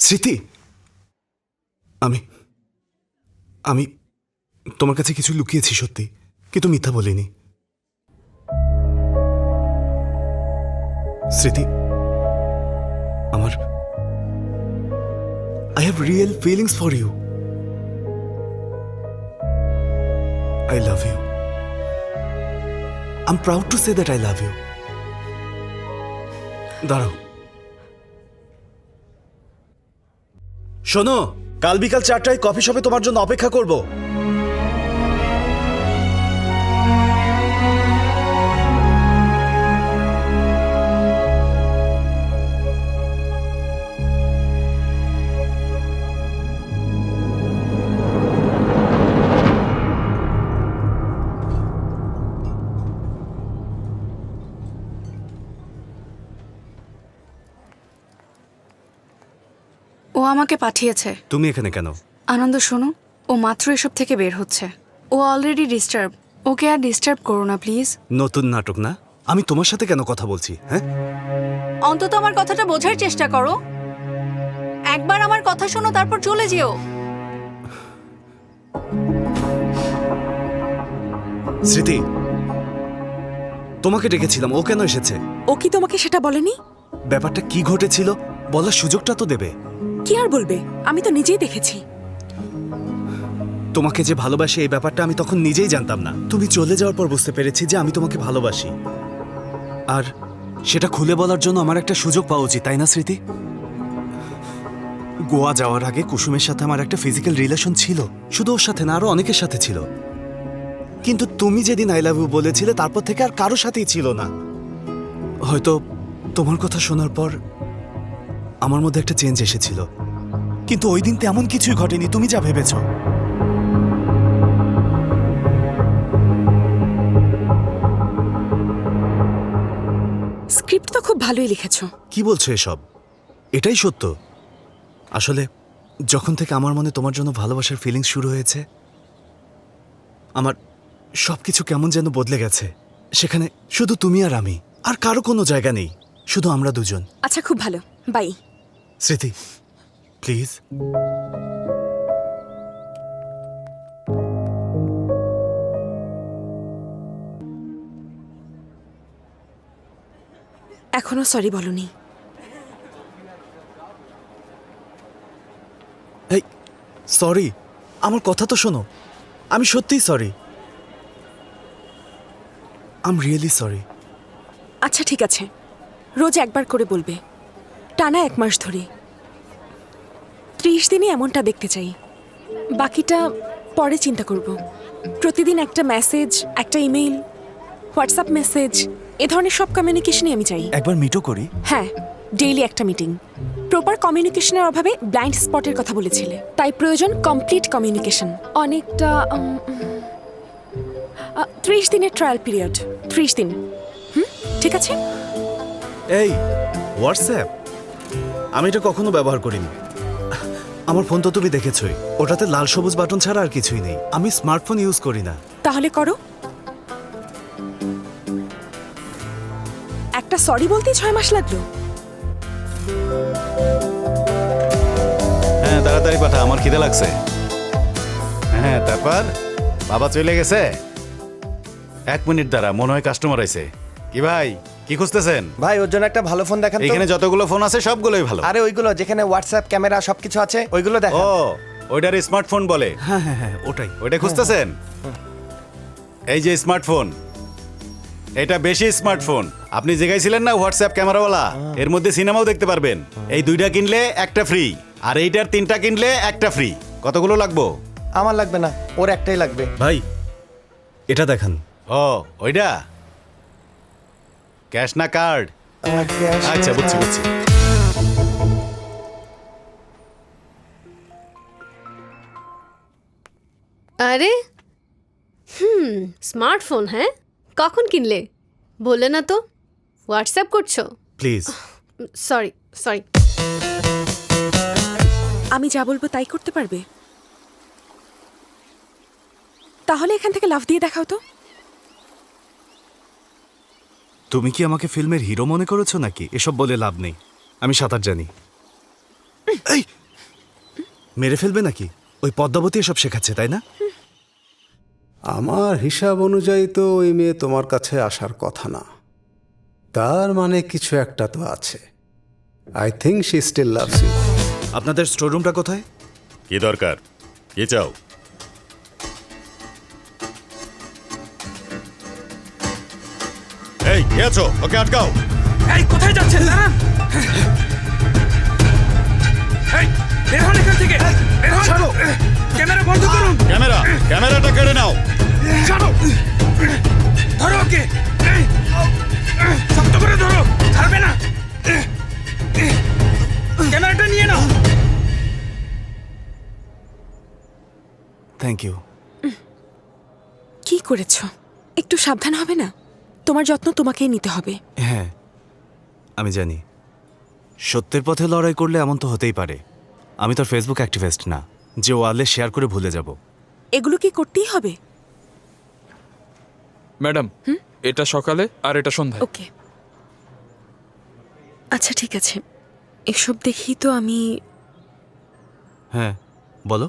স্মৃতি, আমি আমি তোমার কাছে কিছু লুকিয়েছি সত্যি, কিন্তু মিথ্যা বলিনি। স্মৃতি, আমার I have real feelings for you. I love you. I'm proud to say that I love you. দাঁড়াও, শোনো, কাল বিকাল 4টায় কফি শপে তোমার জন্য অপেক্ষা করব। ও আমাকে পাঠিয়েছে। তুমি এখানে কেন? আনন্দ শোনো, ও মাত্র এসব থেকে বের হচ্ছে। ও অলরেডি ডিস্টার্ব। ওকে আর ডিস্টার্ব করো না প্লিজ। নতুন নাটক না? আমি তোমার সাথে কেন কথা বলছি? হ্যাঁ, অন্তত আমার কথাটা বোঝার চেষ্টা করো। একবার আমার কথা শোনো, তারপর চলে যেও। স্মৃতি, তোমাকে ডেকেছিলাম, ও কেন এসেছে? ও কি তোমাকে সেটা বলেনি? ব্যাপারটা কি ঘটেছিল বলার সুযোগটা তো দেবে। কি আর বলবে, আমি তো নিজেই দেখেছি। তোমাকে যে ভালোবাসি এই ব্যাপারটা আমি তখন নিজেই জানতাম না। তুমি চলে যাওয়ার পর বুঝতে পেরেছি যে আমি তোমাকে ভালোবাসি, আর সেটা খুলে বলার জন্য আমার একটা সুযোগ পাওয়া উচিত, তাই না স্মৃতি? গোয়া যাওয়ার আগে কুসুমের সাথে আমার একটা ফিজিক্যাল রিলেশন ছিল, শুধু ওর সাথে না, আরো অনেকের সাথে ছিল। কিন্তু তুমি যেদিন আই লাভ ইউ বলেছিলে তারপর থেকে আর কারোর সাথেই ছিল না। হয়তো তোমার কথা শোনার পর আমার মধ্যে একটা চেঞ্জ এসেছিল, কিন্তু ওই দিন তেমন কিছুই ঘটেনি তুমি যা ভেবেছো। স্ক্রিপ্ট তো খুব ভালোই লিখেছো। কি বলছো এসব? এটাই সত্য। আসলে যখন থেকে আমার মনে তোমার জন্য ভালোবাসার ফিলিংস শুরু হয়েছে, আমার সবকিছু কেমন যেন বদলে গেছে। সেখানে শুধু তুমি আর আমি, আর কারো কোনো জায়গা নেই, শুধু আমরা দুজন। আচ্ছা, খুব ভালো, বাই। স্মৃতি, প্লিজ। এখনো সরি বলনি। এই সরি, আমার কথা তো শোনো। আমি সত্যিই sorry. I am really sorry. আচ্ছা ঠিক আছে, রোজ একবার করে বলবে, টানা 1 মাস ধরে। 30 দিনই এমনটা দেখতে চাই, বাকিটা পরে চিন্তা করব। প্রতিদিন একটা মেসেজ, একটা ইমেল, হোয়াটসঅ্যাপ মেসেজ, এ ধরনের সব কমিউনিকেশনই আমি চাই। একবার মিটও করি। হ্যাঁ, ডেইলি একটা মিটিং। প্রপার কমিউনিকেশনের অভাবে ব্লাইন্ড স্পটের কথা বলেছিলে, তাই প্রয়োজন কমপ্লিট কমিউনিকেশন। অনেকটা 30 দিনের ট্রায়াল পিরিয়ড। 30 দিন। ঠিক আছে। এই হোয়াটসঅ্যাপ, আমি এটা কখনো ব্যবহার করিনি। আমার ফোন তো তুমি দেখেছই, ওটাতে লাল সবুজ বাটন ছাড়া আর কিছুই নেই। আমি স্মার্টফোন ইউজ করি না। তাহলে করো। একটা সরি বলতেই 6 মাস লাগলো। হ্যাঁ, তাড়াতাড়ি পাঠা, আমার খিদে লাগছে। হ্যাঁ, তারপর বাবা চলে গেছে। 1 মিনিট দাঁড়া, মনে হয় কাস্টমার আইছে। কি ভাই, কি খুঁজতেছেন? ভাই, ওর জন্য একটা ভালো ফোন দেখান তো। এখানে যতগুলো ফোন আছে সবগুলোই ভালো। আরে ওইগুলো যেখানে হোয়াটসঅ্যাপ, ক্যামেরা সবকিছু আছে, ওইগুলো দেখান। ও, ওইটার স্মার্টফোন বলে। হ্যাঁ হ্যাঁ হ্যাঁ, ওটাই। ওইটা খুঁজতেছেন? এই যে স্মার্টফোন, এটা বেশি স্মার্টফোন। আপনি জেগাইছিলেন না হোয়াটসঅ্যাপ ক্যামেরাওয়ালা, এর মধ্যে সিনেমাও দেখতে পারবেন। এই 2টা কিনলে একটা ফ্রি, আর এইটার 3টা কিনলে একটা ফ্রি। কতগুলো লাগবো? আমার লাগবে না, ওর একটাই লাগবে। ভাই, এটা দেখান। ও, ওইটা ক্যাশ না কার্ড? আচ্ছা, বুঝছি বুঝছি। আরে স্মার্টফোন, হ্যাঁ? কখন কিনলে? বললে না তো। হোয়াটসঅ্যাপ করছো? প্লিজ। Sorry sorry. আমি যা বলবো তাই করতে পারবে? তাহলে এখান থেকে লাফ দিয়ে দেখাও তো। তুমি কি আমাকে ফিল্মের হিরো মনে করেছো নাকি? এসব বলে লাভ নেই, আমি সাঁতার জানি। এই মেরে ফেলবে নাকি? ওই পদ্মাবতী এসব শেখাচ্ছে, তাই না? আমার হিসাব অনুযায়ী তো ওই মেয়ে তোমার কাছে আসার কথা না। তার মানে কিছু একটা তো আছে। I think she still loves you. আপনাদের স্টোররুমটা কোথায়? কি দরকার? কি চাও? এই কে আছো? ওকে আটকাও। এই কোথায় যাচ্ছেন দাঁড়ান এই বের হন এখান থেকে বের হন ক্যামেরা বন্ধ করুন ক্যামেরাটা কেড়ে নাও। ছাড়ো ধরো ওকে এই, শক্ত করে ধরো ছাড়বে না ক্যামেরাটা নিয়ে নাও থ্যাংক ইউ। কি করেছ? একটু সাবধান হবে না? তোমার যত্ন তোমাকেই নিতে হবে। হ্যাঁ আমি জানি, সত্যের পথে লড়াই করলে এমন তো হতেই পারে। আমি তো ফেসবুক অ্যাক্টিভিস্ট না যে ওয়ালে শেয়ার করে ভুলে যাব। এগুলো কি করতেই হবে? ম্যাডাম এটা সকালে আর এটা সন্ধ্যায় ওকে, আচ্ছা ঠিক আছে। এসব দেখি তো আমি হ্যাঁ বলো।